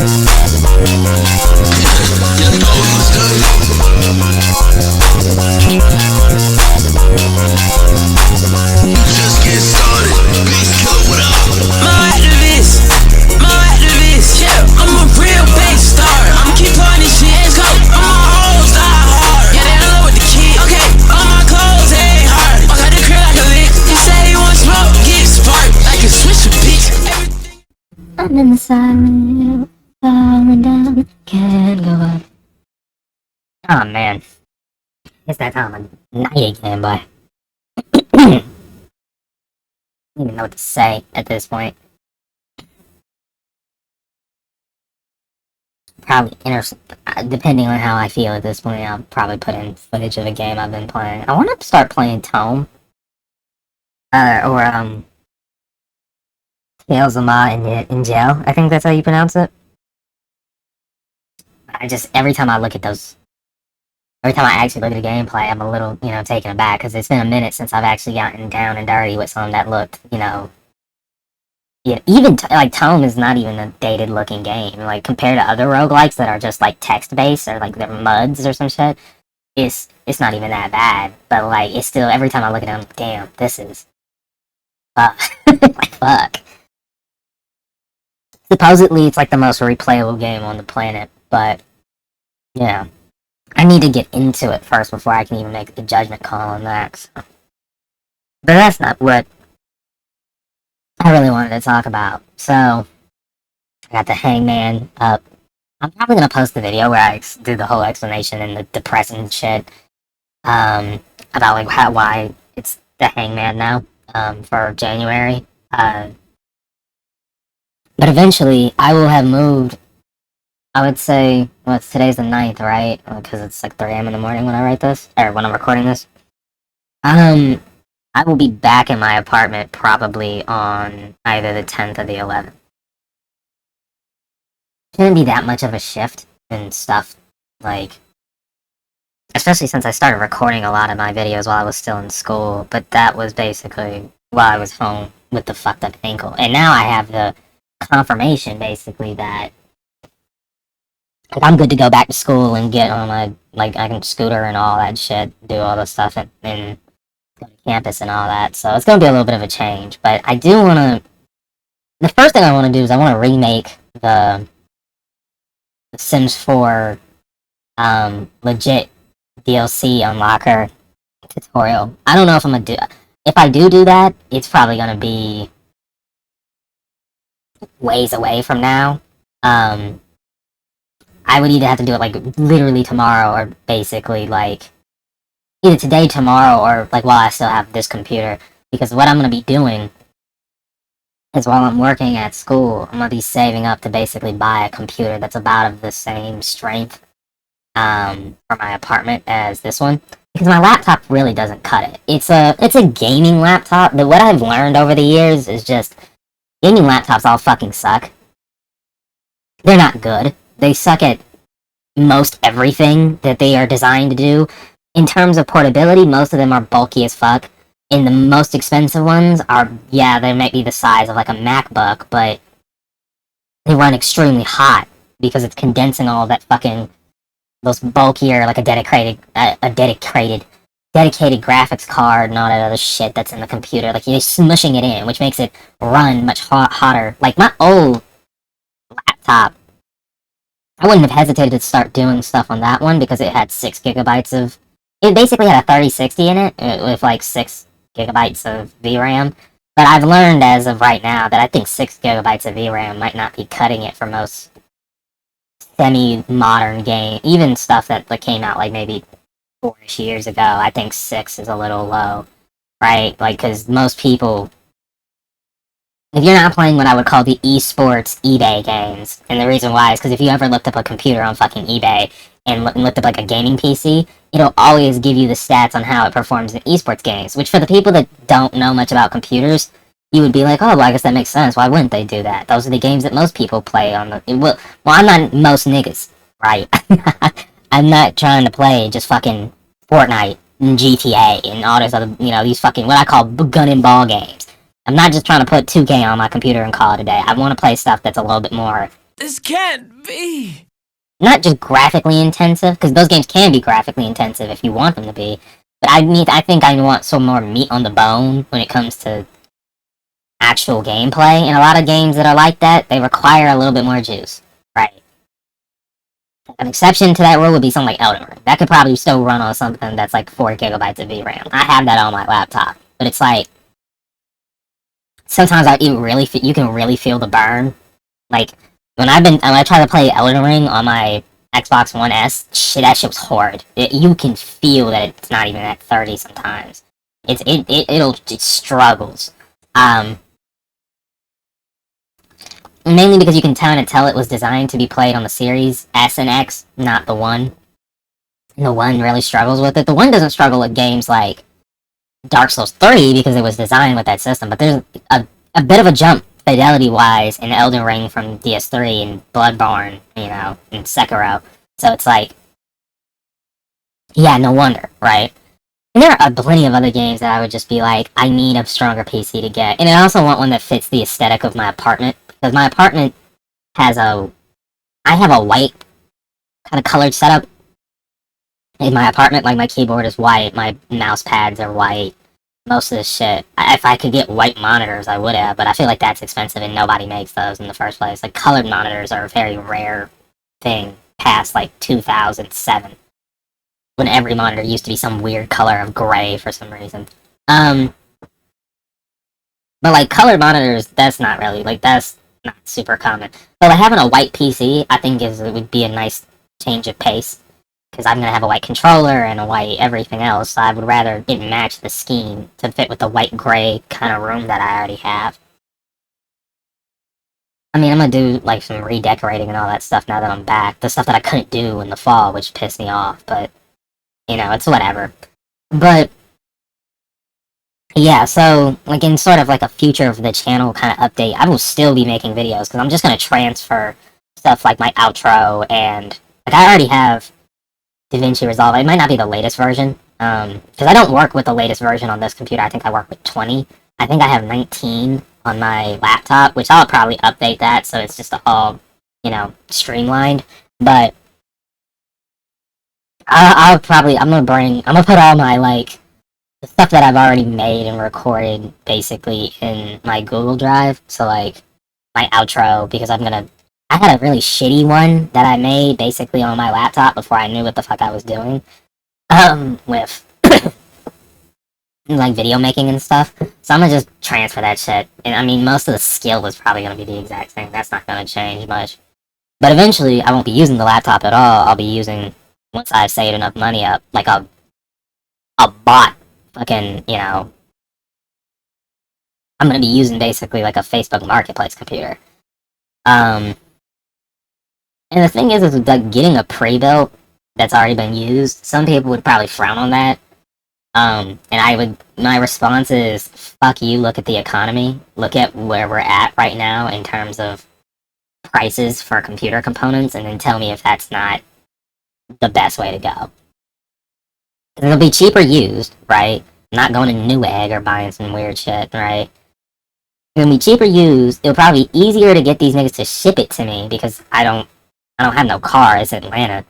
Just get started. Beast killer, what up? My activist, yeah. I'm a real big star. I'ma keep putting this shit in scope. I'm a whole star hard. Yeah, they don't know what the kid. Okay, all my clothes ain't hard. Walk out the crib like a lick. You say you want smoke, get sparked like a switch of bitch. I'm in the silence, falling down, can't go up. Oh man, it's that time of night again, boy. I don't even know what to say at this point. Probably depending on how I feel at this point, I'll probably put in footage of a game I've been playing. I want to start playing Tome, or Tales of Ma in Jail. I think that's how you pronounce it. Every time I actually look at the gameplay, I'm a little, taken aback, because it's been a minute since I've actually gotten down and dirty with something that looked, even, like, Tome is not even a dated-looking game. Like, compared to other roguelikes that are just, like, text-based, or, like, they're MUDs or some shit, it's not even that bad. But, like, it's still, every time I look at it, I'm like, damn, this is... fuck. Like, fuck. Supposedly, it's, like, the most replayable game on the planet, but, yeah. I need to get into it first before I can even make the judgment call on that. So. But that's not what I really wanted to talk about. So, I got the Hangman up. I'm probably going to post the video where I do the whole explanation and the depressing shit about like why it's the Hangman now for January. But eventually, I will have moved. I would say, well, today's the 9th, right? Because it's like 3 a.m. in the morning when I write this, or when I'm recording this. I will be back in my apartment probably on either the 10th or the 11th. Shouldn't be that much of a shift and stuff, like, especially since I started recording a lot of my videos while I was still in school, but that was basically while I was home with the fucked up ankle. And now I have the confirmation, basically, that I'm good to go back to school and get on my, like, I can scooter and all that shit, do all the stuff and go to campus and all that, so it's gonna be a little bit of a change, but I do wanna, the first thing I wanna do is I wanna remake the Sims 4, legit DLC unlocker tutorial. I don't know if I'm gonna do, if I do that, it's probably gonna be ways away from now. I would either have to do it, like, literally tomorrow, or basically, like, either today, tomorrow, or, like, while I still have this computer. Because what I'm going to be doing is while I'm working at school, I'm going to be saving up to basically buy a computer that's about of the same strength for my apartment as this one. Because my laptop really doesn't cut it. It's a gaming laptop, but what I've learned over the years is just, gaming laptops all fucking suck. They're not good. They suck at most everything that they are designed to do. In terms of portability, most of them are bulky as fuck. And the most expensive ones are, yeah, they might be the size of like a MacBook, but they run extremely hot because it's condensing all that fucking, those bulkier, like a dedicated graphics card and all that other shit that's in the computer. Like, you're smushing it in, which makes it run much hotter. Like, my old laptop, I wouldn't have hesitated to start doing stuff on that one because it had 6 gigabytes of... It basically had a 3060 in it with like 6 gigabytes of VRAM. But I've learned as of right now that I think 6 gigabytes of VRAM might not be cutting it for most semi-modern game. Even stuff that like, came out like maybe 4-ish years ago. I think 6 is a little low, right? Like, because most people... If you're not playing what I would call the esports eBay games, and the reason why is because if you ever looked up a computer on fucking eBay and looked up like a gaming PC, it'll always give you the stats on how it performs in esports games, which for the people that don't know much about computers, you would be like, oh, well, I guess that makes sense. Why wouldn't they do that? Those are the games that most people play on the... Well, I'm not most niggas, right? I'm not trying to play just fucking Fortnite and GTA and all this other, these fucking, what I call gun and ball games. I'm not just trying to put 2K on my computer and call it a day. I want to play stuff that's a little bit more This can't be. Not just graphically intensive, because those games can be graphically intensive if you want them to be. But I think I want some more meat on the bone when it comes to actual gameplay. And a lot of games that are like that, they require a little bit more juice, right? An exception to that rule would be something like Elden Ring. That could probably still run on something that's like 4 gigabytes of VRAM. I have that on my laptop, but it's like sometimes you can really feel the burn. Like when I try to play Elden Ring on my Xbox One S, that shit was horrid. You can feel that it's not even at 30 sometimes. It struggles. Mainly because you can kind of tell it was designed to be played on the Series S and X, not the One. And the One really struggles with it. The One doesn't struggle with games like Dark Souls 3 because it was designed with that system, but there's a bit of a jump fidelity-wise in Elden Ring from DS3 and Bloodborne, and Sekiro. So it's like, yeah, no wonder, right? And there are plenty of other games that I would just be like, I need a stronger PC to get. And I also want one that fits the aesthetic of my apartment. Because my apartment I have a white kind of colored setup in my apartment. Like my keyboard is white, my mouse pads are white, most of this shit. If I could get white monitors, I would have, but I feel like that's expensive and nobody makes those in the first place. Like colored monitors are a very rare thing past like 2007. When every monitor used to be some weird color of gray for some reason. But like colored monitors, that's not super common. But like having a white PC, I think it would be a nice change of pace. Because I'm gonna have a white controller and a white everything else. So I would rather it match the scheme to fit with the white gray kind of room that I already have. I mean, I'm gonna do like some redecorating and all that stuff now that I'm back. The stuff that I couldn't do in the fall, which pissed me off. But it's whatever. But yeah, so like in sort of like a future of the channel kind of update, I will still be making videos because I'm just gonna transfer stuff like my outro and like I already have DaVinci Resolve. It might not be the latest version because I don't work with the latest version on this computer. I think I work with 20. I think I have 19 on my laptop, which I'll probably update that so it's just all streamlined. But I'm gonna put all my like the stuff that I've already made and recorded basically in my Google Drive. So like my outro, because I had a really shitty one that I made basically on my laptop before I knew what the fuck I was doing. With like video making and stuff. So I'm gonna just transfer that shit. And I mean most of the skill is probably gonna be the exact same. That's not gonna change much. But eventually I won't be using the laptop at all. I'll be using, once I've saved enough money up, like a bot fucking, I'm gonna be using basically like a Facebook Marketplace computer. And the thing is like getting a pre-built that's already been used, some people would probably frown on that. And my response is, fuck you, look at the economy. Look at where we're at right now in terms of prices for computer components, and then tell me if that's not the best way to go. It'll be cheaper used, right? Not going to Newegg or buying some weird shit, right? It'll be cheaper used. It'll probably be easier to get these niggas to ship it to me because I don't have no car. It's Atlanta.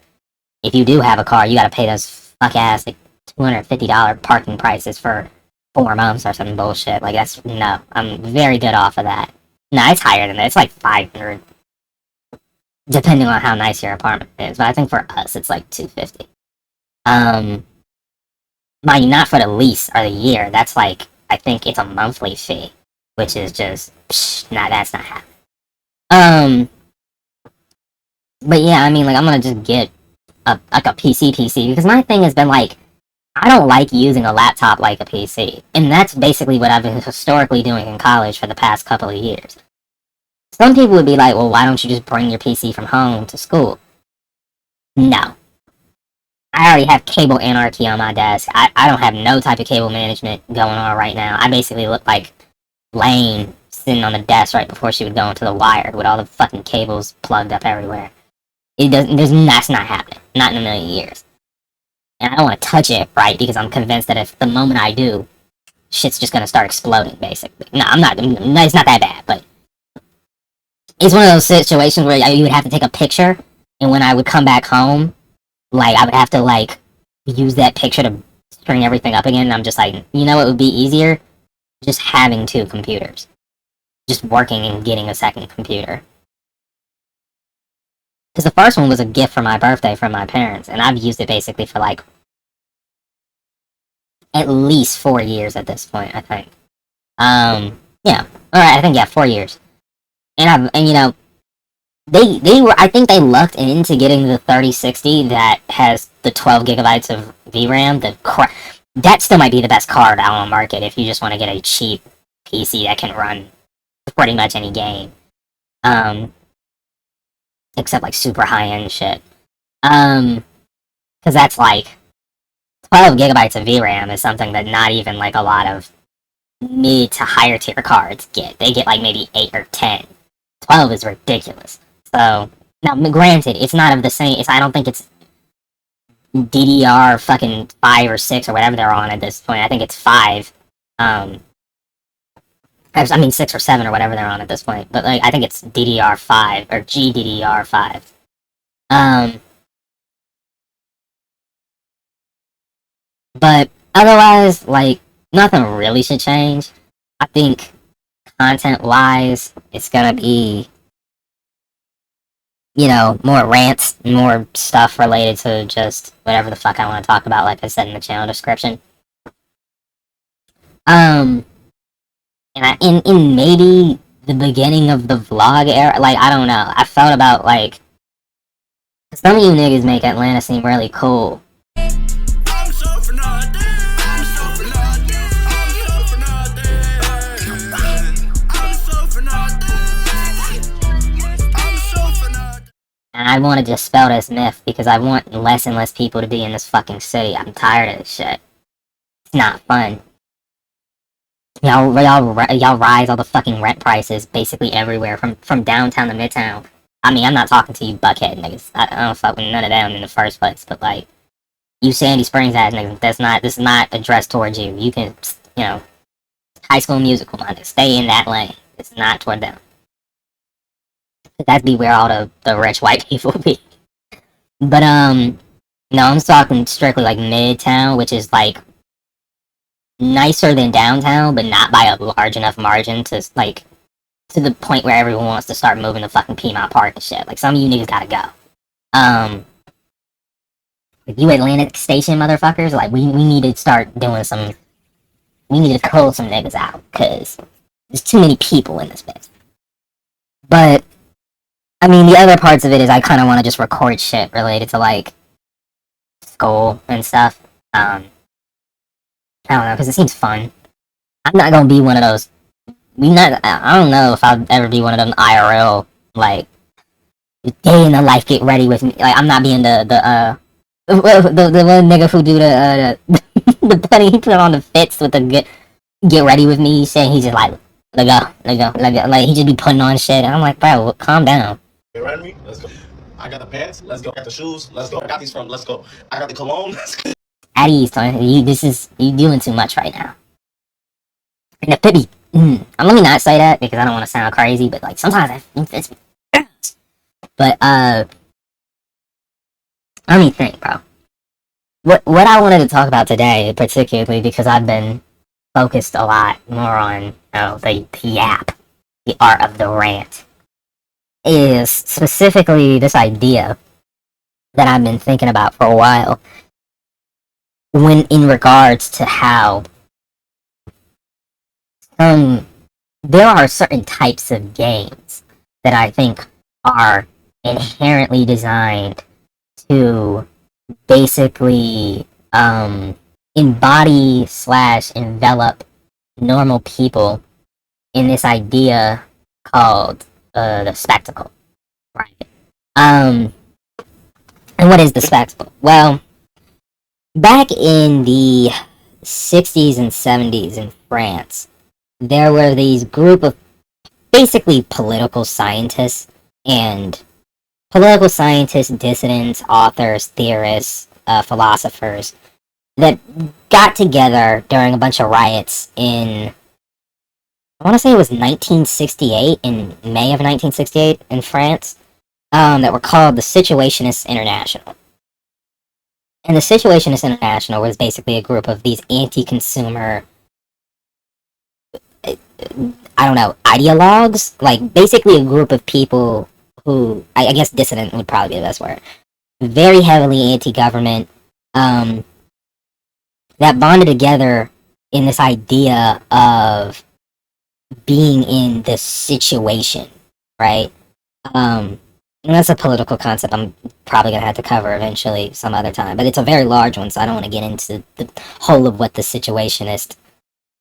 If you do have a car, you gotta pay those fuck ass like $250 parking prices for 4 months or some bullshit. Like no. I'm very good off of that. No, it's higher than that. It's like 500, depending on how nice your apartment is. But I think for us, it's like 250. Mind you, not for the lease or the year. That's like, I think it's a monthly fee, which is just, that's not happening. But yeah, I mean, like, I'm gonna just get a PC, because my thing has been like, I don't like using a laptop like a PC, and that's basically what I've been historically doing in college for the past couple of years. Some people would be like, well, why don't you just bring your PC from home to school? No. I already have cable anarchy on my desk. I don't have no type of cable management going on right now. I basically look like Lane sitting on the desk right before she would go into the wire with all the fucking cables plugged up everywhere. That's not happening. Not in a million years. And I don't want to touch it, right? Because I'm convinced that if the moment I do, shit's just gonna start exploding, basically. No, I'm not. It's not that bad, but it's one of those situations where you would have to take a picture, and when I would come back home, like, I would have to, like, use that picture to string everything up again, and I'm just like, you know what would be easier? Just having two computers. Just working and getting a second computer. Because the first one was a gift for my birthday from my parents, and I've used it basically for, like, at least 4 years at this point, I think. Yeah. Alright, I think, yeah, 4 years. And you know, they were, I think they lucked into getting the 3060 that has the 12 gigabytes of VRAM. That still might be the best card out on the market if you just want to get a cheap PC that can run pretty much any game. Except like super high-end shit. Because that's like 12 gigabytes of VRAM is something that not even like a lot of mid to higher tier cards get. They get like maybe 8 or 10. 12 is ridiculous. So, now granted, it's not of the same, I don't think it's DDR fucking 5 or 6 or whatever they're on at this point. I think it's 5. I mean 6 or 7 or whatever they're on at this point. But like, I think it's DDR5 or GDDR5. But otherwise, like, nothing really should change. I think content-wise, it's gonna be, you know, more rants, more stuff related to just whatever the fuck I want to talk about, like I said in the channel description. And in maybe the beginning of the vlog era, like, I don't know. I felt about, like, some of you niggas make Atlanta seem really cool. And I want to dispel this myth because I want less and less people to be in this fucking city. I'm tired of this shit. It's not fun. Y'all rise all the fucking rent prices basically everywhere, from downtown to midtown. I mean, I'm not talking to you Buckhead niggas. I don't fuck with none of them in the first place, but like, you Sandy Springs ass niggas, this is not addressed towards you. You can, you know, High School Musical, man, stay in that lane. It's not toward them. That'd be where all the rich white people be. But, no, I'm talking strictly like midtown, which is like nicer than downtown, but not by a large enough margin to, like, to the point where everyone wants to start moving to fucking Piedmont Park and shit. Like, some of you niggas gotta go. Like, you Atlantic Station motherfuckers, like, we need to start doing some, we need to cull some niggas out, cause there's too many people in this bitch. But, I mean, the other parts of it is I kind of want to just record shit related to, like, school and stuff. I don't know, because it seems fun. I'm not gonna be one of those. I don't know if I'll ever be one of them IRL, like, day in the life, get ready with me. Like, I'm not being the one nigga who do the the putting, he put on the fits with the get ready with me, saying he's just like, let go. Like, he just be putting on shit, and I'm like, bro, calm down. Get ready me? Let's go. I got the pants. Let's go. I got the shoes. Let's go. I got these from. Let's go. I got the cologne. Let's go. At ease, you doing too much right now. And the pibby. Let me not say that because I don't want to sound crazy, but like sometimes it's. But let me think, bro. What I wanted to talk about today, particularly because I've been focused a lot more on, you know, the yap, the art of the rant, is specifically this idea that I've been thinking about for a while. When in regards to how there are certain types of games that I think are inherently designed to basically embody / envelop normal people in this idea called the spectacle, right? And what is the spectacle? Well, back in the 60s and 70s in France, there were these group of basically political scientists, dissidents, authors, theorists, philosophers, that got together during a bunch of riots in I want to say it was 1968, in May of 1968 in France, that were called the Situationists International. And the Situationist International was basically a group of these anti-consumer, I don't know, ideologues? Like, basically a group of people who, I guess dissident would probably be the best word, very heavily anti-government, that bonded together in this idea of being in this situation, right? And that's a political concept I'm probably going to have to cover eventually some other time, but it's a very large one, so I don't want to get into the whole of what the situationist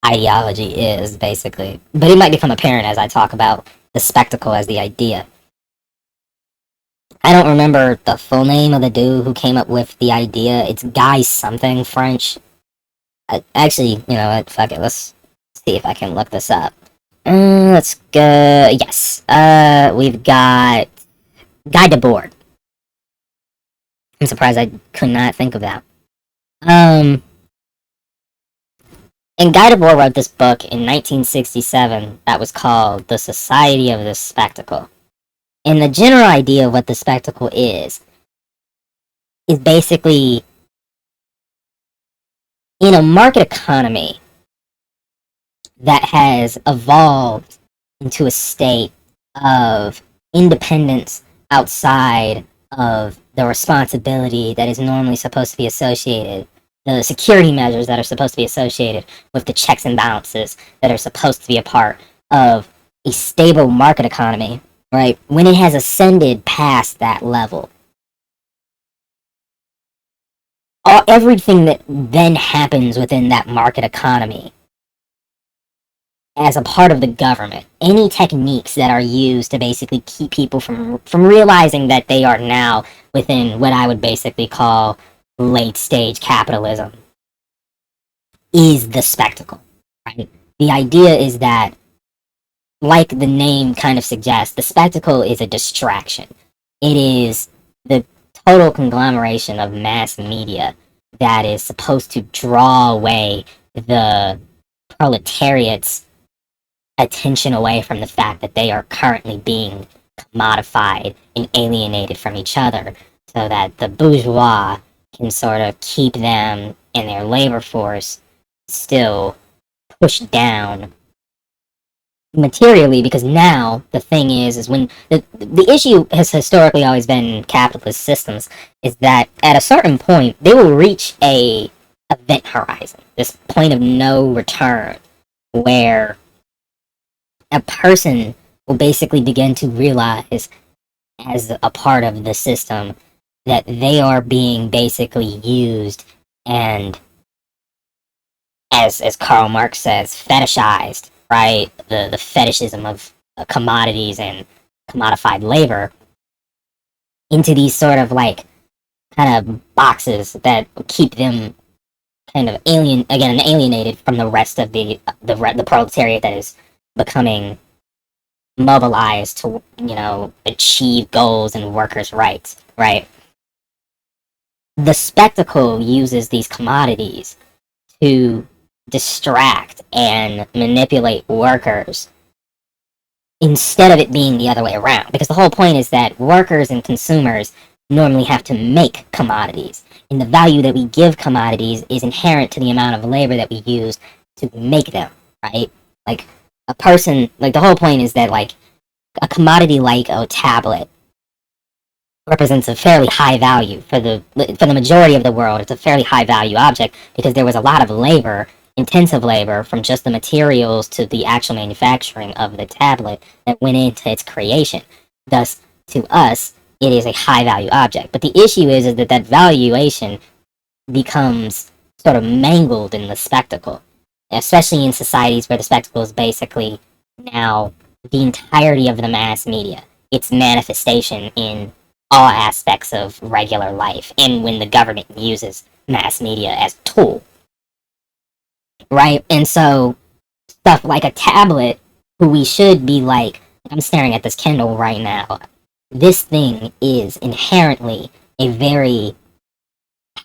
ideology is, basically. But it might become apparent as I talk about the spectacle as the idea. I don't remember the full name of the dude who came up with the idea. It's Guy something French. Actually, you know what? Fuck it. Let's see if I can look this up. Let's go. Yes. We've got Guy Debord. I'm surprised I could not think of that. And Guy Debord wrote this book in 1967 that was called The Society of the Spectacle. And the general idea of what the spectacle is basically, in a market economy that has evolved into a state of independence outside of the responsibility that is normally supposed to be associated, the security measures that are supposed to be associated with the checks and balances that are supposed to be a part of a stable market economy, right? When it has ascended past that level, everything that then happens within that market economy as a part of the government, any techniques that are used to basically keep people from realizing that they are now within what I would basically call late stage capitalism, is the spectacle, right? The idea is that, like the name kind of suggests, the spectacle is a distraction. It is the total conglomeration of mass media that is supposed to draw away the proletariat's attention away from the fact that they are currently being commodified and alienated from each other, so that the bourgeois can sort of keep them and their labor force still pushed down materially. Because now the thing is when the issue has historically always been in capitalist systems is that at a certain point they will reach a event horizon, this point of no return, where a person will basically begin to realize, as a part of the system, that they are being basically used and, as Karl Marx says, fetishized, right? The fetishism of commodities and commodified labor into these sort of like kind of boxes that keep them kind of alienated from the rest of the proletariat that is becoming mobilized to, you know, achieve goals and workers' rights, right? The spectacle uses these commodities to distract and manipulate workers instead of it being the other way around. Because the whole point is that workers and consumers normally have to make commodities, and the value that we give commodities is inherent to the amount of labor that we use to make them, right? Like, a person, like, the whole point is that, like, a commodity like a tablet represents a fairly high value for the majority of the world. It's a fairly high value object because there was a lot of labor, intensive labor, from just the materials to the actual manufacturing of the tablet that went into its creation. Thus, to us, it is a high value object. But the issue is that that valuation becomes sort of mangled in the spectacle, especially in societies where the spectacle is basically now the entirety of the mass media, its manifestation in all aspects of regular life, and when the government uses mass media as a tool, right? And so stuff like a tablet, who we should be like, I'm staring at this Kindle right now, this thing is inherently a very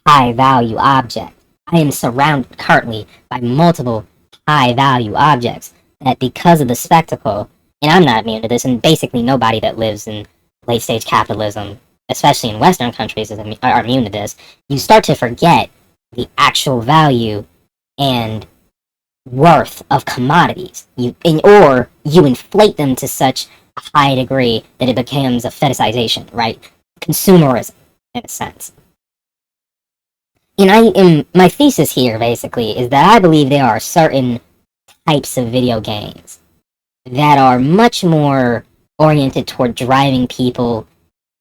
high value object. I am surrounded currently by multiple high value objects. that because of the spectacle, and I'm not immune to this, and basically nobody that lives in late stage capitalism, especially in Western countries, are immune to this, you start to forget the actual value and worth of commodities. Or you inflate them to such a high degree that it becomes a fetishization, right? Consumerism, in a sense. And my thesis here, basically, is that I believe there are certain types of video games that are much more oriented toward driving people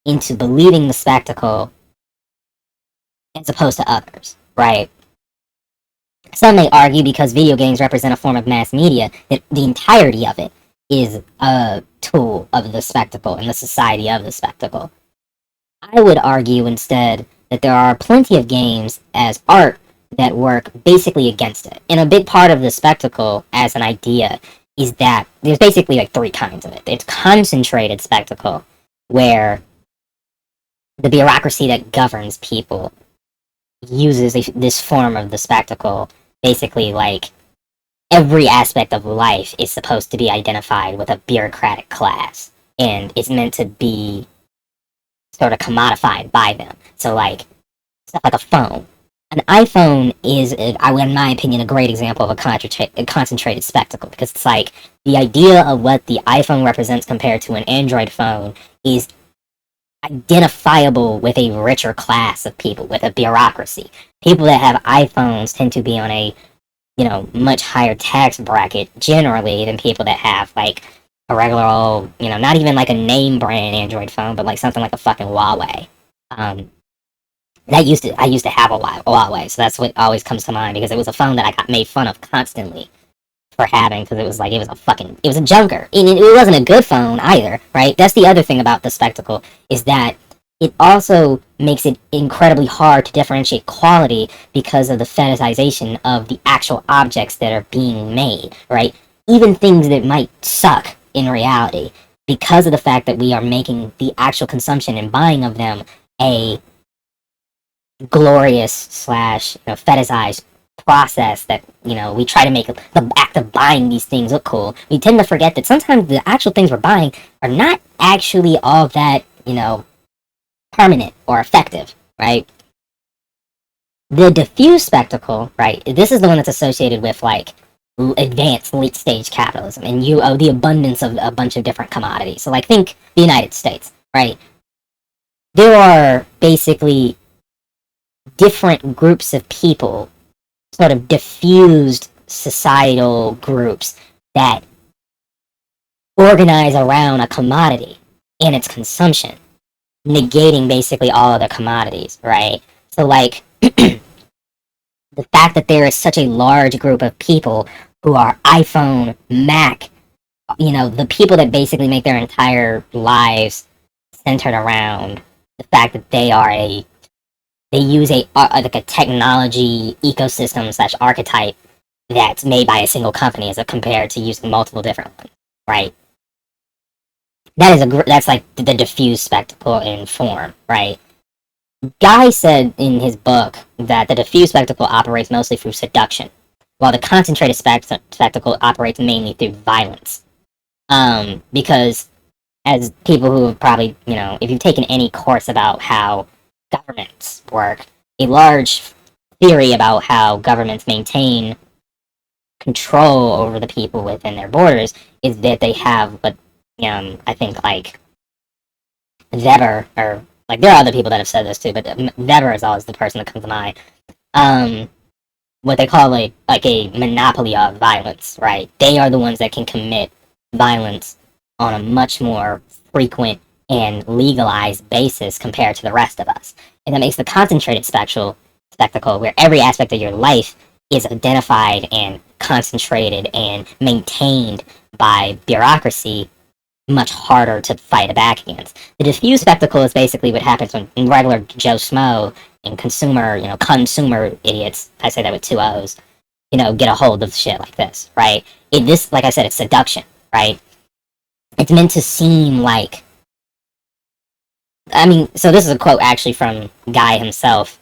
into believing the spectacle as opposed to others, right? Some may argue because video games represent a form of mass media that the entirety of it is a tool of the spectacle and the society of the spectacle. I would argue instead that there are plenty of games as art that work basically against it. And a big part of the spectacle as an idea is that there's basically like three kinds of it. It's concentrated spectacle, where the bureaucracy that governs people uses this form of the spectacle. Basically, like, every aspect of life is supposed to be identified with a bureaucratic class, and it's meant to be sort of commodified by them. So, like, stuff like a phone. An iPhone is, in my opinion, a great example of a concentrated spectacle, because it's like, the idea of what the iPhone represents compared to an Android phone is identifiable with a richer class of people, with a bureaucracy. People that have iPhones tend to be on a, much higher tax bracket generally than people that have, like, a regular old, not even like a name brand Android phone, but like something like a fucking Huawei. I used to have a Huawei, so that's what always comes to mind, because it was a phone that I got made fun of constantly for having, because it was a junker. And it wasn't a good phone either, right? That's the other thing about the spectacle, is that it also makes it incredibly hard to differentiate quality because of the fetishization of the actual objects that are being made, right? Even things that might suck in reality, because of the fact that we are making the actual consumption and buying of them a glorious slash fetishized process that we try to make the act of buying these things look cool. We tend to forget that sometimes the actual things we're buying are not actually all that permanent or effective, right? The diffuse spectacle, right, this is the one that's associated with like advanced late stage capitalism, and the abundance of a bunch of different commodities. So like, think the United States, right? There are basically different groups of people, sort of diffused societal groups that organize around a commodity and its consumption, negating basically all other commodities, right? So like, the fact that there is such a large group of people who are iPhone, Mac, the people that basically make their entire lives centered around the fact that they use like a technology ecosystem slash archetype that's made by a single company as compared to using multiple different ones, right? That's like the diffuse spectacle in form, right? Guy said in his book that the diffuse spectacle operates mostly through seduction, while the concentrated spectacle operates mainly through violence. Because as people who have probably, if you've taken any course about how governments work, a large theory about how governments maintain control over the people within their borders is that they have what, I think, like, Weber, or, like, there are other people that have said this too, but Weber is always the person that comes to mind. What they call like a monopoly of violence, right? They are the ones that can commit violence on a much more frequent and legalized basis compared to the rest of us. And that makes the concentrated spectacle, where every aspect of your life is identified and concentrated and maintained by bureaucracy, much harder to fight back against. The diffuse spectacle is basically what happens when regular Joe Schmo and consumer idiots, I say that with two O's, get a hold of shit like this, right? This, like I said, it's seduction, right? It's meant to seem like, so this is a quote actually from Guy himself.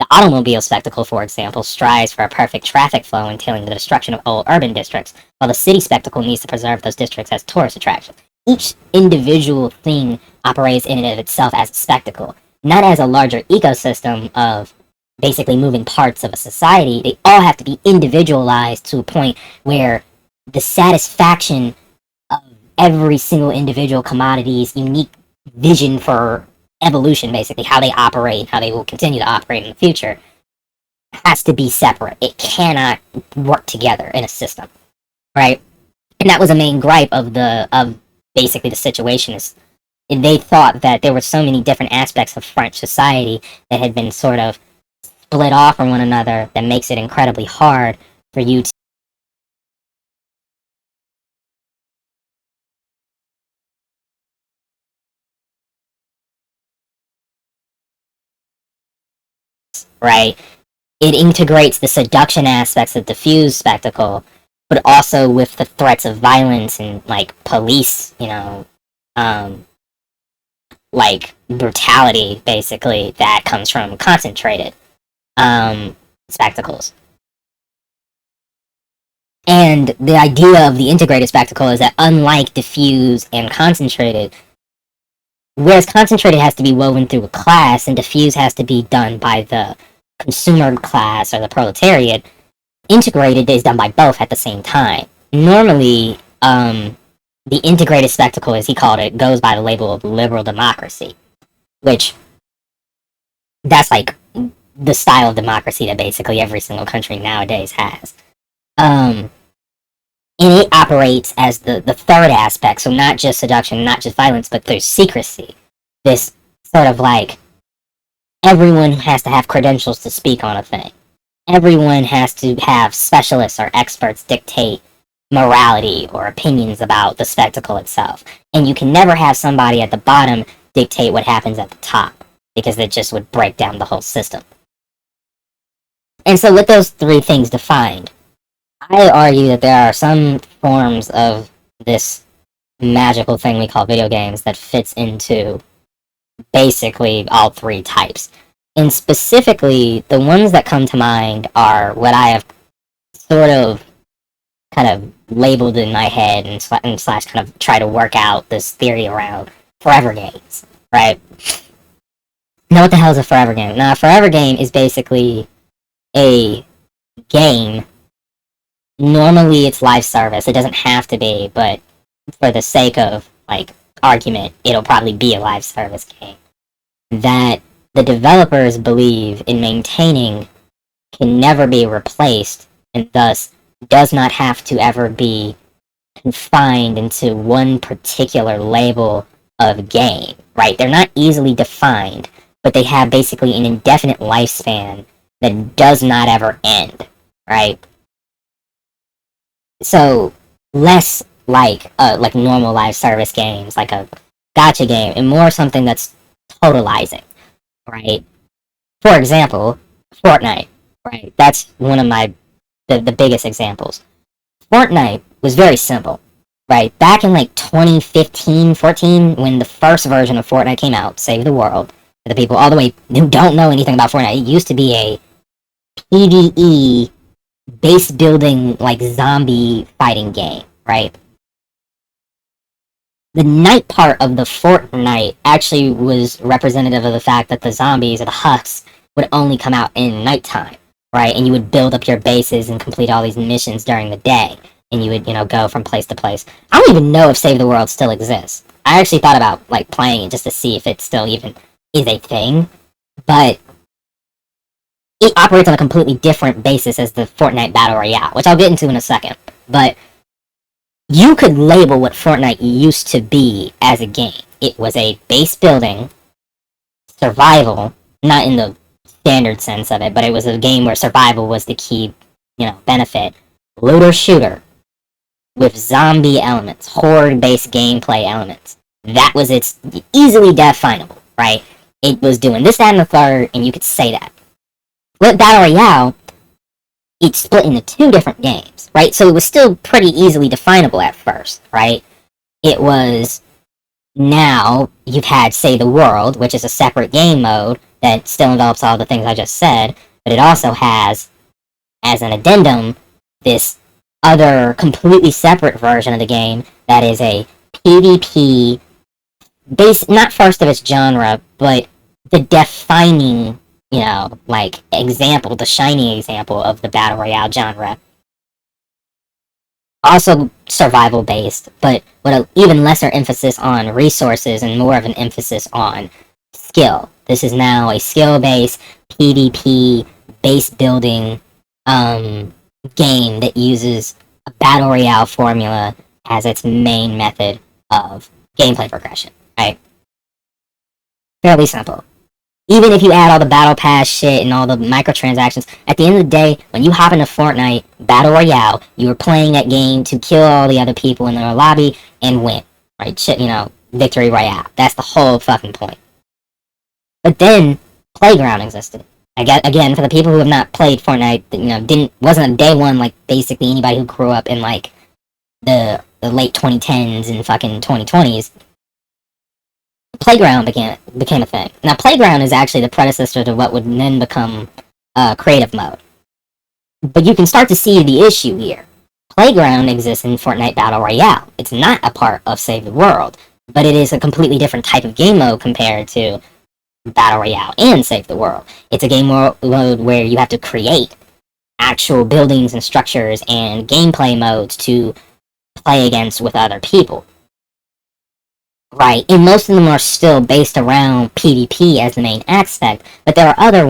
The automobile spectacle, for example, strives for a perfect traffic flow entailing the destruction of old urban districts, while the city spectacle needs to preserve those districts as tourist attractions. Each individual thing operates in and of itself as a spectacle, not as a larger ecosystem of basically moving parts of a society. They all have to be individualized to a point where the satisfaction of every single individual commodity's unique vision for evolution, basically how they operate, how they will continue to operate in the future, has to be separate. It cannot work together in a system, right? And that was a main gripe of basically the situationists. They thought that there were so many different aspects of French society that had been sort of split off from one another that makes it incredibly hard for you to, right? It integrates the seduction aspects of diffuse spectacle, but also with the threats of violence and like police, like brutality, basically, that comes from concentrated spectacles. And the idea of the integrated spectacle is that unlike diffuse and concentrated, whereas concentrated has to be woven through a class and diffuse has to be done by the consumer class or the proletariat, integrated is done by both at the same time. Normally, the integrated spectacle, as he called it, goes by the label of liberal democracy, which that's like the style of democracy that basically every single country nowadays has. And it operates as the third aspect, so not just seduction, not just violence, but there's secrecy. This sort of like everyone has to have credentials to speak on a thing. Everyone has to have specialists or experts dictate morality or opinions about the spectacle itself. And you can never have somebody at the bottom dictate what happens at the top, because it just would break down the whole system. And so with those three things defined, I argue that there are some forms of this magical thing we call video games that fits into basically all three types. And specifically, the ones that come to mind are what I have sort of kind of labeled in my head and slash kind of try to work out this theory around forever games, right? Now, what the hell is a forever game? Now, a forever game is basically a game. Normally, it's live service. It doesn't have to be, but for the sake of, like, argument, it'll probably be a live service game that the developers believe in maintaining can never be replaced, and thus does not have to ever be confined into one particular label of game, right? They're not easily defined, but they have basically an indefinite lifespan that does not ever end, right? So, less like normal live service games, like a gacha game, and more something that's totalizing, right? For example, Fortnite, right? That's one of the biggest examples. Fortnite was very simple, right? Back in like 2015, 14, when the first version of Fortnite came out, Save the World, for the people all the way who don't know anything about Fortnite, it used to be a PvE base building, like, zombie fighting game, right? The night part of the Fortnite actually was representative of the fact that the zombies or the husks would only come out in nighttime, right? And you would build up your bases and complete all these missions during the day, and you would, go from place to place. I don't even know if Save the World still exists. I actually thought about, like, playing it just to see if it still even is a thing, but it operates on a completely different basis as the Fortnite Battle Royale, which I'll get into in a second. But you could label what Fortnite used to be as a game. It was a base building, survival, not in the standard sense of it, but it was a game where survival was the key, benefit. Looter shooter with zombie elements, horde-based gameplay elements. That was its easily definable, right? It was doing this, that, and the third, and you could say that. With Battle Royale, it's split into two different games, right? So it was still pretty easily definable at first, right? It was, now you've had Save the World, which is a separate game mode, that still envelops all the things I just said, but it also has, as an addendum, this other completely separate version of the game that is a PvP not first of its genre, but the defining, example, the shining example of the battle royale genre. Also survival based, but with an even lesser emphasis on resources and more of an emphasis on skill. This is now a skill based PvP base building game that uses a battle royale formula as its main method of gameplay progression, right? Fairly simple. Even if you add all the battle pass shit and all the microtransactions, at the end of the day, when you hop into Fortnite Battle Royale, you are playing that game to kill all the other people in their lobby and win, right? Shit, victory royale. That's the whole fucking point. But then, Playground existed. Again, for the people who have not played Fortnite, wasn't a day one like basically anybody who grew up in like the late 2010s and fucking 2020s. Playground became a thing. Now, Playground is actually the predecessor to what would then become creative mode. But you can start to see the issue here. Playground exists in Fortnite Battle Royale. It's not a part of Save the World, but it is a completely different type of game mode compared to Battle Royale and Save the World. It's a game mode where you have to create actual buildings and structures and gameplay modes to play against with other people. Right, and most of them are still based around PvP as the main aspect, but there are other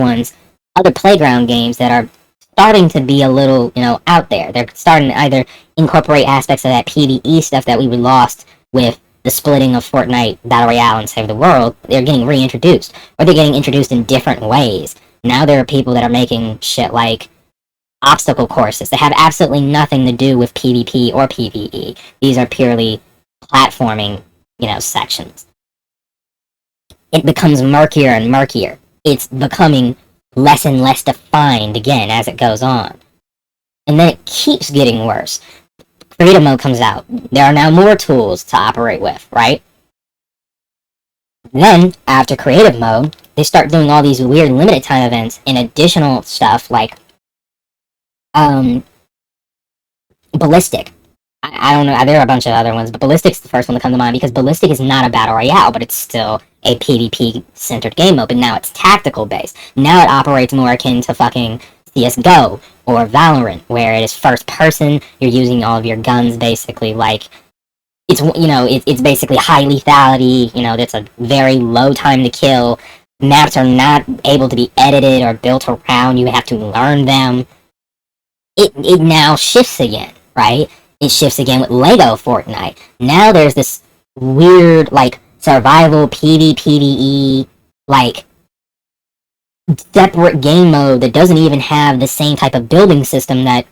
Playground games that are starting to be a little, out there. They're starting to either incorporate aspects of that PvE stuff that we lost with the splitting of Fortnite Battle Royale and Save the World. They're getting reintroduced, or they're getting introduced in different ways. Now there are people that are making shit like obstacle courses that have absolutely nothing to do with PvP or PvE. These are purely platforming sections. It becomes murkier and murkier. It's becoming less and less defined again as it goes on. And then it keeps getting worse. Creative mode comes out. There are now more tools to operate with, right? Then, after creative mode, they start doing all these weird limited time events and additional stuff like Ballistic. I don't know, there are a bunch of other ones, but Ballistic's the first one to come to mind because Ballistic is not a battle royale, but it's still a PvP-centered game mode, but now it's tactical-based. Now it operates more akin to fucking CSGO or Valorant, where it is first person, you're using all of your guns basically, like, it's basically high lethality, it's a very low time to kill, maps are not able to be edited or built around, you have to learn them. It now shifts again, right? It shifts again with Lego Fortnite. Now there's this weird, survival PvPvE, separate game mode that doesn't even have the same type of building system that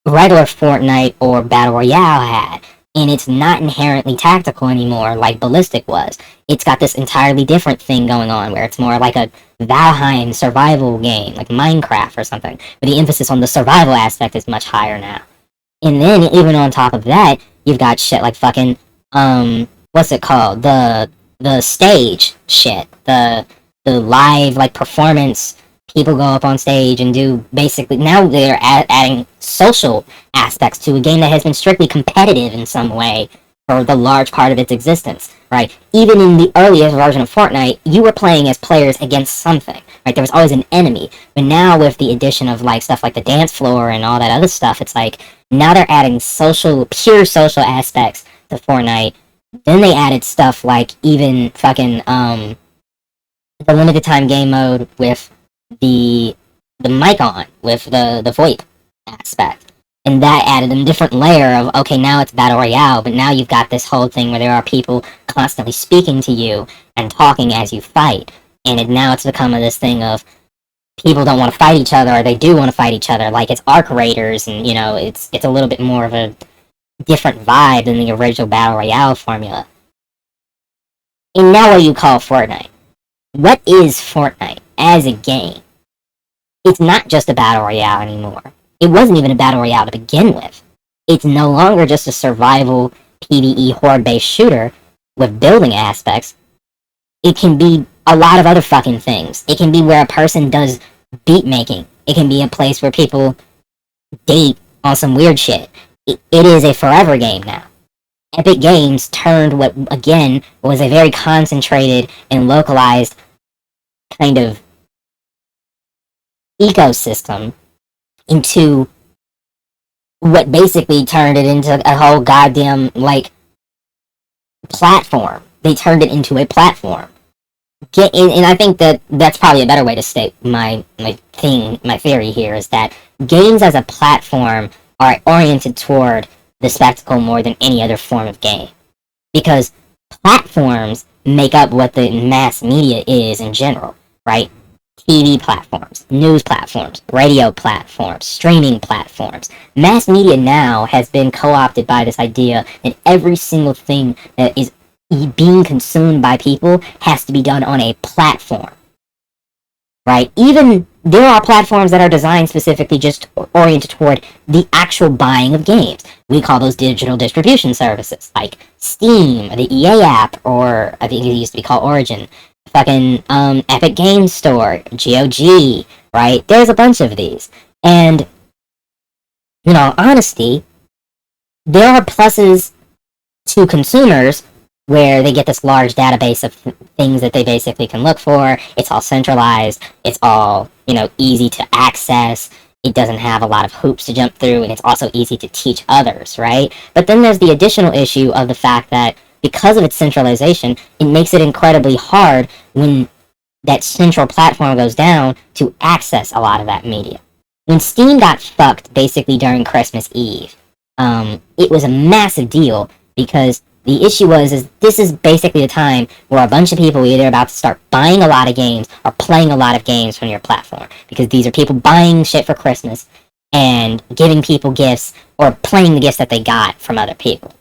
regular Fortnite or Battle Royale had. And it's not inherently tactical anymore like Ballistic was. It's got this entirely different thing going on where it's more like a Valheim survival game, like Minecraft or something. But the emphasis on the survival aspect is much higher now. And then, even on top of that, you've got shit like fucking, what's it called? The stage shit. The live, performance. People go up on stage and do, basically, now they're adding social aspects to a game that has been strictly competitive in some way for the large part of its existence, right? Even in the earliest version of Fortnite, you were playing as players against something, right? There was always an enemy. But now with the addition of, stuff like the dance floor and all that other stuff, it's now they're adding pure social aspects to Fortnite. Then they added stuff like even fucking, the limited time game mode with the mic on, with the VoIP aspect. And that added a different layer of, okay, now it's Battle Royale, but now you've got this whole thing where there are people constantly speaking to you and talking as you fight. And now it's become this thing of people don't want to fight each other, or they do want to fight each other, like it's Arc Raiders, and, it's a little bit more of a different vibe than the original Battle Royale formula. And now what do you call Fortnite? What is Fortnite as a game? It's not just a Battle Royale anymore. It wasn't even a Battle Royale to begin with. It's no longer just a survival PvE horde-based shooter with building aspects. It can be a lot of other fucking things. It can be where a person does beat making. It can be a place where people date on some weird shit. It is a forever game now. Epic Games turned what, again, was a very concentrated and localized kind of ecosystem into what basically turned it into a whole goddamn, like, platform. They turned it into a platform. And I think that that's probably a better way to state my theory here, is that games as a platform are oriented toward the spectacle more than any other form of game. Because platforms make up what the mass media is in general, right? TV platforms, news platforms, radio platforms, streaming platforms. Mass media now has been co-opted by this idea that every single thing that is being consumed by people has to be done on a platform, right? Even there are platforms that are designed specifically just oriented toward the actual buying of games. We call those digital distribution services, like Steam, the EA app, or I think it used to be called Origin, fucking Epic Games Store, GOG, right? There's a bunch of these. And, in all honesty, there are pluses to consumers where they get this large database of things that they basically can look for. It's all centralized. It's all, easy to access. It doesn't have a lot of hoops to jump through, and it's also easy to teach others, right? But then there's the additional issue of the fact that because of its centralization, it makes it incredibly hard when that central platform goes down to access a lot of that media. When Steam got fucked basically during Christmas Eve, it was a massive deal because the issue is this is basically the time where a bunch of people are either about to start buying a lot of games or playing a lot of games from your platform. Because these are people buying shit for Christmas and giving people gifts or playing the gifts that they got from other people.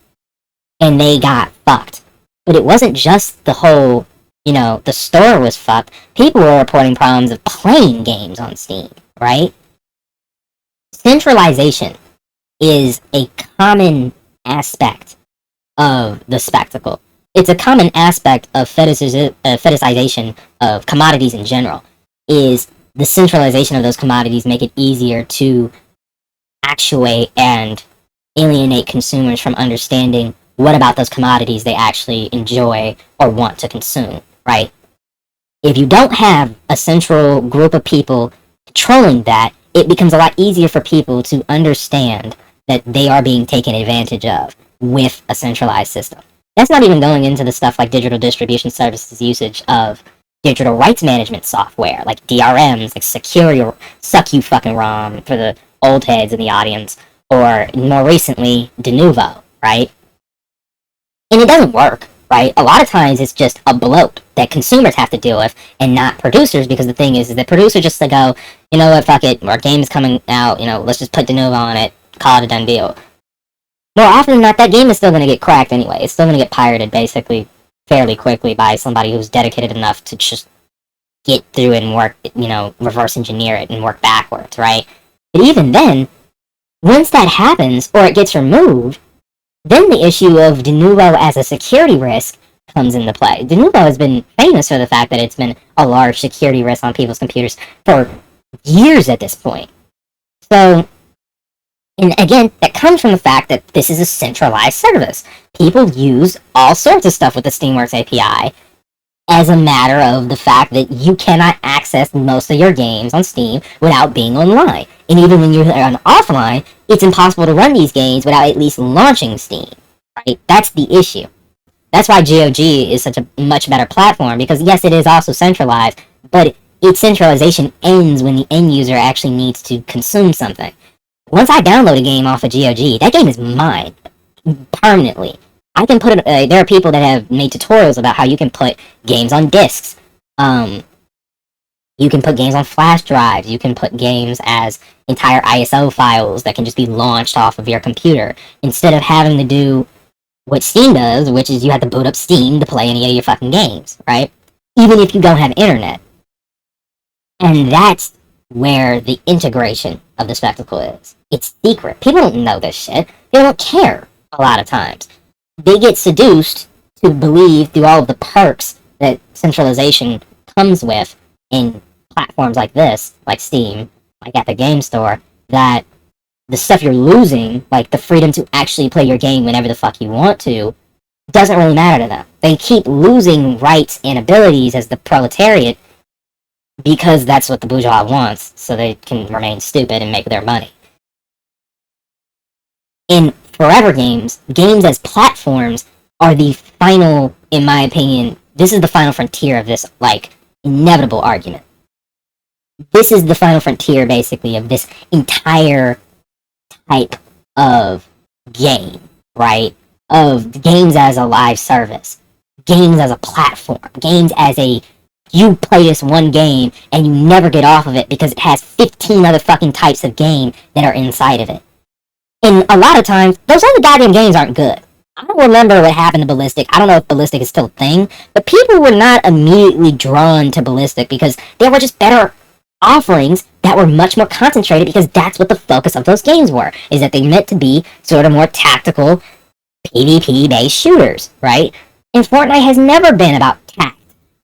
And they got fucked. But it wasn't just the whole, the store was fucked. People were reporting problems of playing games on Steam, right? Centralization is a common aspect of the spectacle. It's a common aspect of fetishization of commodities in general, is the centralization of those commodities make it easier to actuate and alienate consumers from understanding what about those commodities they actually enjoy or want to consume, right? If you don't have a central group of people controlling that, it becomes a lot easier for people to understand that they are being taken advantage of with a centralized system. That's not even going into the stuff like digital distribution services usage of digital rights management software, like DRMs, like Suck You Fucking ROM for the old heads in the audience, or more recently, Denuvo, right? And it doesn't work, right? A lot of times it's just a bloat that consumers have to deal with and not producers, because the thing is that producers just go, you know what, fuck it, our game is coming out, let's just put Denuvo on it, call it a done deal. More often than not, that game is still going to get cracked anyway. It's still going to get pirated, basically, fairly quickly by somebody who's dedicated enough to just get through it and work, reverse engineer it and work backwards, right? But even then, once that happens, or it gets removed, then the issue of Denuvo as a security risk comes into play. Denuvo has been famous for the fact that it's been a large security risk on people's computers for years at this point. So, and again, that comes from the fact that this is a centralized service. People use all sorts of stuff with the Steamworks API as a matter of the fact that you cannot access most of your games on Steam without being online. And even when you're on offline, it's impossible to run these games without at least launching Steam, right? That's the issue. That's why GOG is such a much better platform, because yes, it is also centralized, but its centralization ends when the end user actually needs to consume something. Once I download a game off of GOG, that game is mine, permanently. I can put it, there are people that have made tutorials about how you can put games on discs. You can put games on flash drives. You can put games as entire ISO files that can just be launched off of your computer, instead of having to do what Steam does, which is you have to boot up Steam to play any of your fucking games, right? Even if you don't have internet. And that's where the integration of the spectacle is. It's secret. People don't know this shit. They don't care a lot of times. They get seduced to believe through all of the perks that centralization comes with in platforms like this, like Steam, like Epic Game Store, that the stuff you're losing, like the freedom to actually play your game whenever the fuck you want to, doesn't really matter to them. They keep losing rights and abilities as the proletariat because that's what the bourgeois wants, so they can remain stupid and make their money. In forever games, games as platforms are the final, in my opinion, this is the final frontier of this, like, inevitable argument. This is the final frontier, basically, of this entire type of game, right? Of games as a live service, games as a platform, games as a, you play this one game and you never get off of it because it has 15 other fucking types of game that are inside of it. And a lot of times, those other goddamn games aren't good. I don't remember what happened to Ballistic. I don't know if Ballistic is still a thing, but people were not immediately drawn to Ballistic because there were just better offerings that were much more concentrated, because that's what the focus of those games were, is that they meant to be sort of more tactical PvP-based shooters, right? And Fortnite has never been about tact.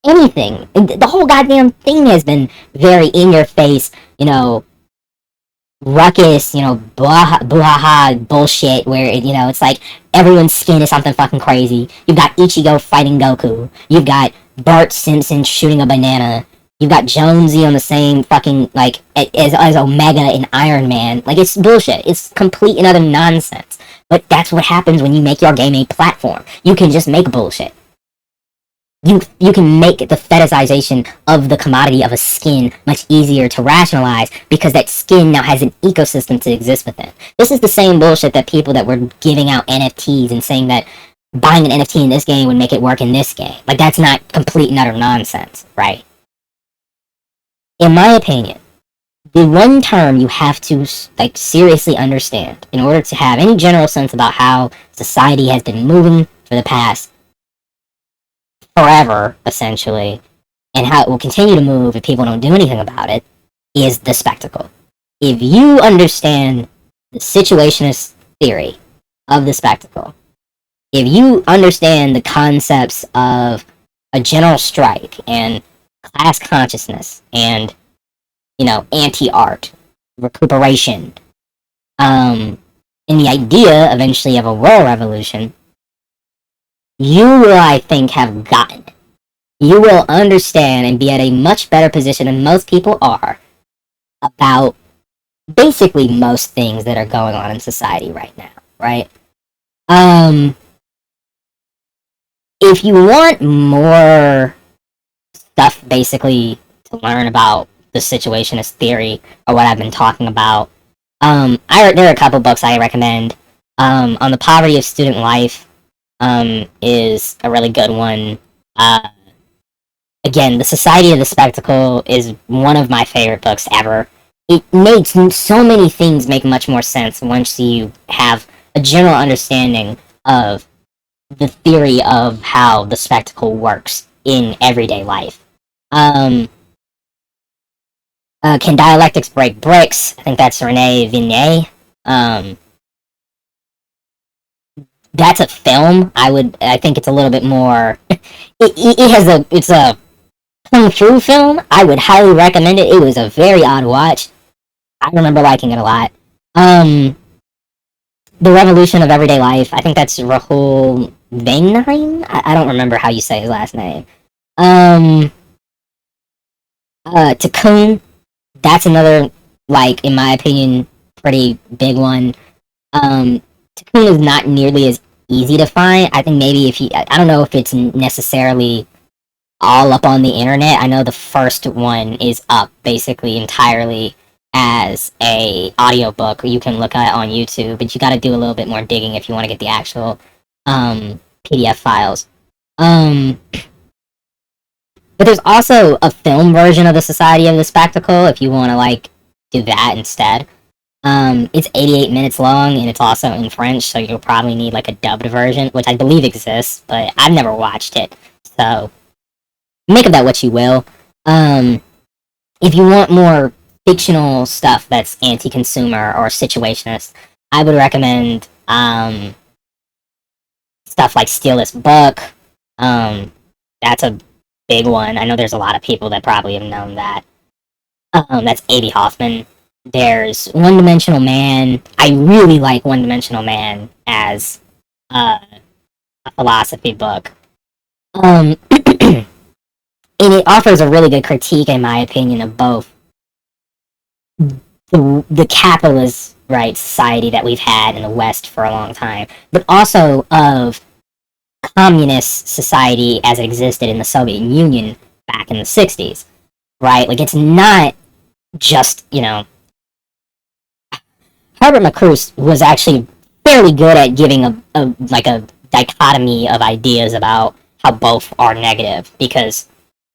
Anything. The whole goddamn thing has been very in-your-face, ruckus, blah bullshit, where, it's like everyone's skin is something fucking crazy. You've got Ichigo fighting Goku. You've got Bart Simpson shooting a banana. You've got Jonesy on the same fucking, like, as Omega in Iron Man. Like, it's bullshit. It's complete and utter nonsense. But that's what happens when you make your game a platform. You can just make bullshit. You can make the fetishization of the commodity of a skin much easier to rationalize, because that skin now has an ecosystem to exist within. This is the same bullshit that people that were giving out NFTs and saying that buying an NFT in this game would make it work in this game. Like, that's not complete and utter nonsense, right? In my opinion, the one term you have to, like, seriously understand in order to have any general sense about how society has been moving for the past forever, essentially, and how it will continue to move if people don't do anything about it, is the spectacle. If you understand the situationist theory of the spectacle, if you understand the concepts of a general strike and class consciousness and, anti-art, recuperation, and the idea, eventually, of a world revolution, you will, I think, have gotten it. You will understand and be at a much better position than most people are about basically most things that are going on in society right now, right? If you want more stuff, basically, to learn about the situationist theory, or what I've been talking about, there are a couple books I recommend. On the Poverty of Student Life is a really good one. Again, The Society of the Spectacle is one of my favorite books ever. It makes so many things make much more sense once you have a general understanding of the theory of how the spectacle works in everyday life. Can Dialectics Break Bricks? I think that's Renee Vinet. That's a film. I think it's a little bit more. It's a kung fu film. I would highly recommend it. It was a very odd watch. I remember liking it a lot. The Revolution of Everyday Life. I think that's Rahul Vainheim. I don't remember how you say his last name. Cocoon. That's another, like, in my opinion, pretty big one. Cocoon is not nearly as easy to find. I think maybe I don't know if it's necessarily all up on the internet. I know the first one is up basically entirely as a audiobook. You can look at it on YouTube, but you gotta do a little bit more digging if you want to get the actual PDF files. But there's also a film version of the Society of the Spectacle if you want to, like, do that instead. It's 88 minutes long, and it's also in French, so you'll probably need, like, a dubbed version, which I believe exists, but I've never watched it, so make of that what you will. If you want more fictional stuff that's anti-consumer or situationist, I would recommend, stuff like Steal This Book. That's a big one. I know there's a lot of people that probably have known that. That's A.B. Hoffman. There's One Dimensional Man. I really like One Dimensional Man as a philosophy book. And it offers a really good critique, in my opinion, of both the capitalist society that we've had in the West for a long time, but also of communist society as it existed in the Soviet Union back in the 60s, right? Like, it's not just, Herbert Marcuse was actually fairly good at giving a dichotomy of ideas about how both are negative, because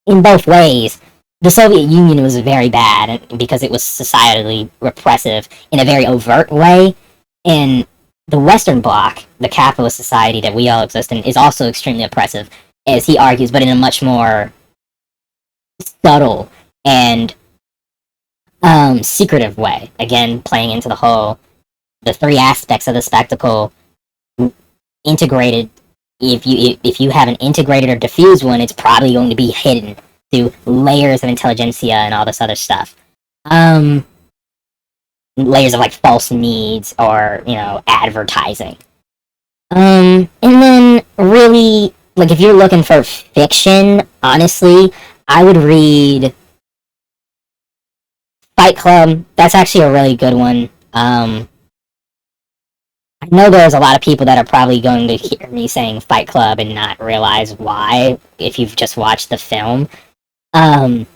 in both ways, the Soviet Union was very bad because it was societally repressive in a very overt way, and the Western Bloc, the capitalist society that we all exist in, is also extremely oppressive, as he argues, but in a much more subtle and secretive way. Again, playing into the three aspects of the spectacle integrated. If you have an integrated or diffused one, it's probably going to be hidden through layers of intelligentsia and all this other stuff. Layers of false needs or advertising. And then really, if you're looking for fiction, honestly, I would read Fight Club. That's actually a really good one. I know there's a lot of people that are probably going to hear me saying Fight Club and not realize why if you've just watched the film. Because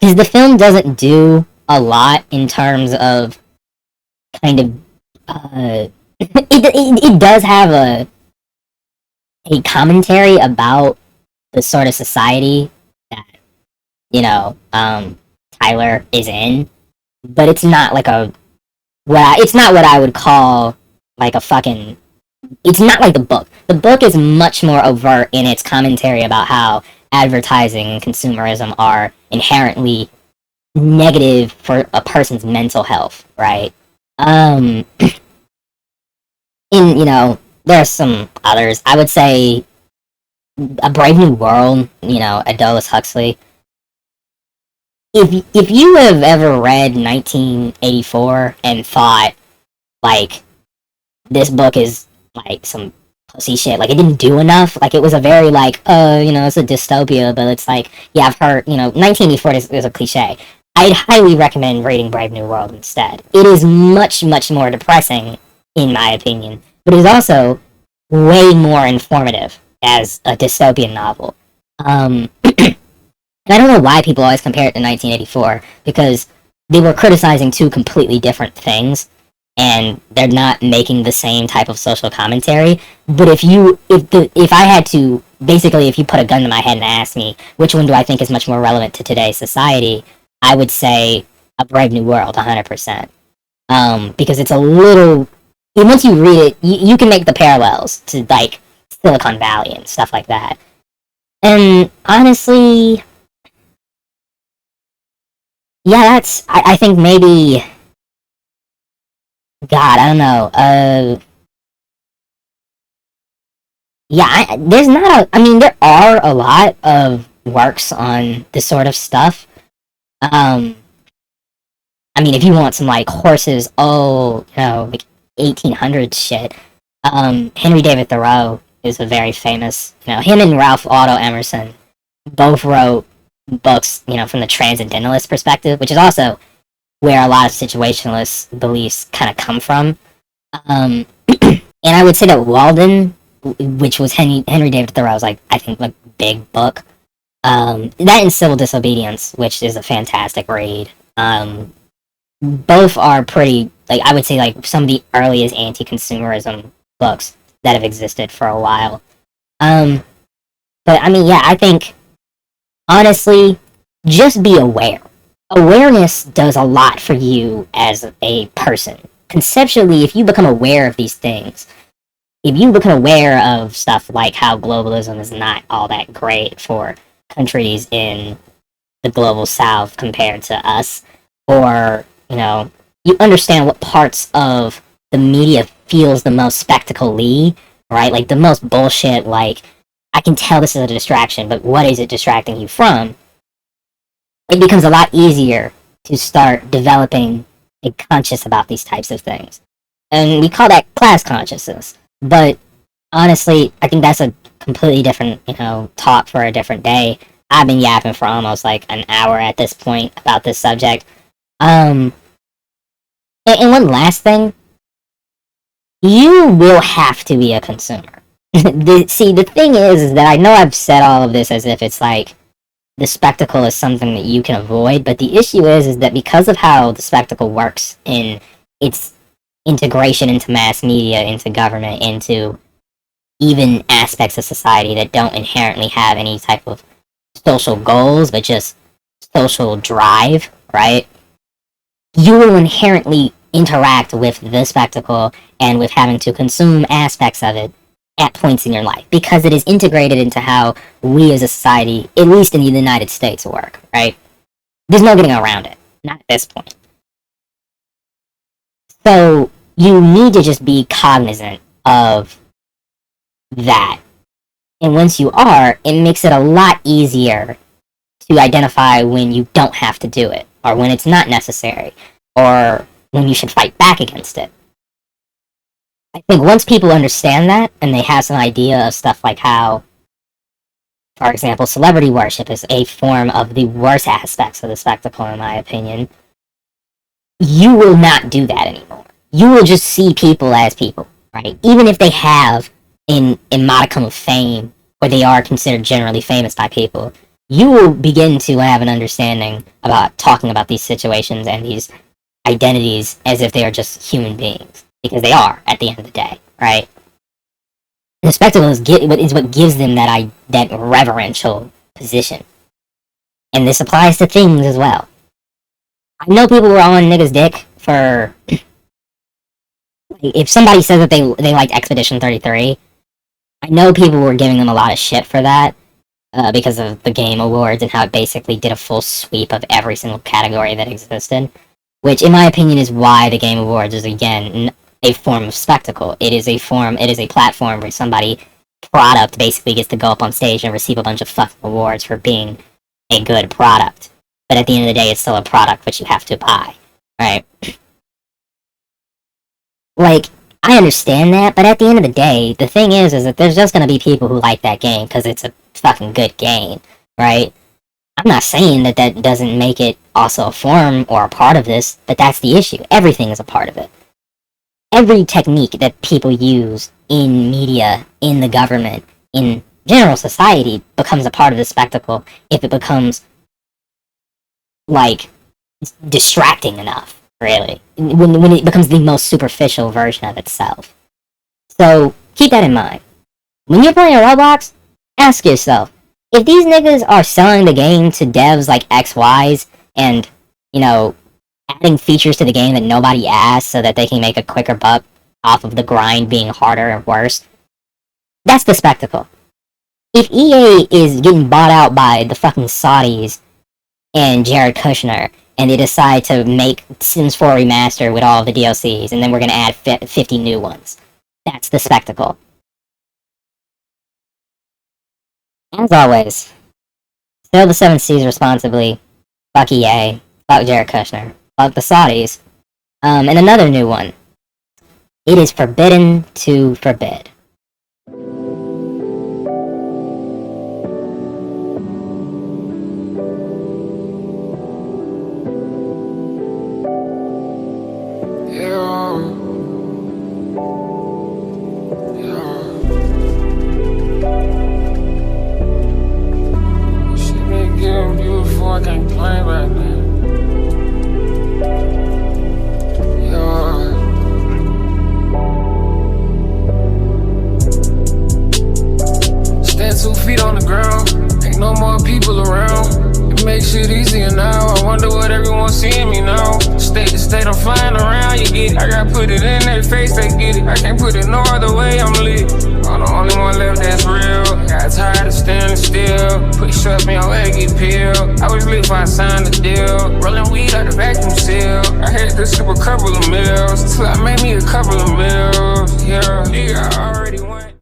the film doesn't do a lot in terms of kind of it does have a commentary about the sort of society that Tyler is in, but it's not it's not what I would call a fucking. It's not like the book. The book is much more overt in its commentary about how advertising and consumerism are inherently negative for a person's mental health, right? And there are some others. I would say A Brave New World, Aldous Huxley. If you have ever read 1984 and thought, this book is, some pussy shit, it didn't do enough, it was a very, it's a dystopia, but it's yeah, I've heard, 1984 is a cliche. I'd highly recommend reading Brave New World instead. It is much, much more depressing, in my opinion, but it is also way more informative as a dystopian novel. And I don't know why people always compare it to 1984, because they were criticizing two completely different things, and they're not making the same type of social commentary. But if I had to, basically, if you put a gun to my head and ask me which one do I think is much more relevant to today's society, I would say A Brave New World, 100%. Because it's a little, once you read it, you can make the parallels to Silicon Valley and stuff like that. And honestly, yeah, I think maybe, God, I don't know. Yeah, there's not there are a lot of works on this sort of stuff. If you want some horses, 1800s shit. Henry David Thoreau is a very famous, him and Ralph Waldo Emerson both wrote books, from the transcendentalist perspective, which is also where a lot of situationalist beliefs kind of come from. And I would say that Walden, which was Henry David Thoreau's, I think, big book. That and Civil Disobedience, which is a fantastic read. Both are pretty, I would say, some of the earliest anti-consumerism books that have existed for a while. But, yeah, I think, honestly, just be aware. Awareness does a lot for you as a person. Conceptually, if you become aware of these things, if you become aware of stuff like how globalism is not all that great for countries in the global south compared to us, or, you understand what parts of the media feels the most spectacle-y, right? The most bullshit, I can tell this is a distraction, but what is it distracting you from? It becomes a lot easier to start developing a conscious about these types of things. And we call that class consciousness. But honestly, I think that's a completely different, talk for a different day. I've been yapping for almost like an hour at this point about this subject. And one last thing, you will have to be a consumer. The thing is that I know I've said all of this as if it's like the spectacle is something that you can avoid, but the issue is that because of how the spectacle works in its integration into mass media, into government, into even aspects of society that don't inherently have any type of social goals, but just social drive, right? You will inherently interact with the spectacle and with having to consume aspects of it at points in your life, because it is integrated into how we as a society, at least in the United States, work, right? There's no getting around it, not at this point. So you need to just be cognizant of that. And once you are, it makes it a lot easier to identify when you don't have to do it, or when it's not necessary, or when you should fight back against it. I think once people understand that, and they have some idea of stuff like how, for example, celebrity worship is a form of the worst aspects of the spectacle, in my opinion, you will not do that anymore. You will just see people as people, right? Even if they have a modicum of fame, or they are considered generally famous by people, you will begin to have an understanding about talking about these situations and these identities as if they are just human beings. Because they are, at the end of the day, right? The spectacle is what gives them that reverential position. And this applies to things as well. I know people were on niggas' dick for... if somebody says that they liked Expedition 33, I know people were giving them a lot of shit for that, because of the Game Awards and how it basically did a full sweep of every single category that existed. Which, in my opinion, is why the Game Awards is, again, a form of spectacle. It is a platform where somebody product basically gets to go up on stage and receive a bunch of fucking awards for being a good product. But at the end of the day, it's still a product which you have to buy, right? Like, I understand that, but at the end of the day, the thing is that there's just gonna be people who like that game because it's a fucking good game, right? I'm not saying that doesn't make it also a form or a part of this, but that's the issue. Everything is a part of it. Every technique that people use in media, in the government, in general society becomes a part of the spectacle if it becomes, like, distracting enough, really. When it becomes the most superficial version of itself. So, keep that in mind. When you're playing Roblox, ask yourself, if these niggas are selling the game to devs like XYs and, adding features to the game that nobody asked so that they can make a quicker buck off of the grind being harder and worse, that's the spectacle. If EA is getting bought out by the fucking Saudis and Jared Kushner, and they decide to make Sims 4 Remastered with all of the DLCs, and then we're gonna add 50 new ones, that's the spectacle. As always, sail the 7 seas responsibly. Fuck EA. Fuck Jared Kushner. Fuck the Saudis. And another new one. It is forbidden to forbid. I can't play right now. Stand 2 feet on the ground, ain't no more people around. It makes it easier now. I wonder what everyone's seeing me now. State to state, I'm flying around, you get it. I gotta put it in their face, they get it. I can't put it no other way, I'm lit. I'm the only one left that's real. Got tired of standing still. Push up and your leg get peeled. I was lit before I signed the deal. Rolling weed out the vacuum seal. I had to skip a couple of meals till I made me a couple of meals. Yeah, nigga, I already went.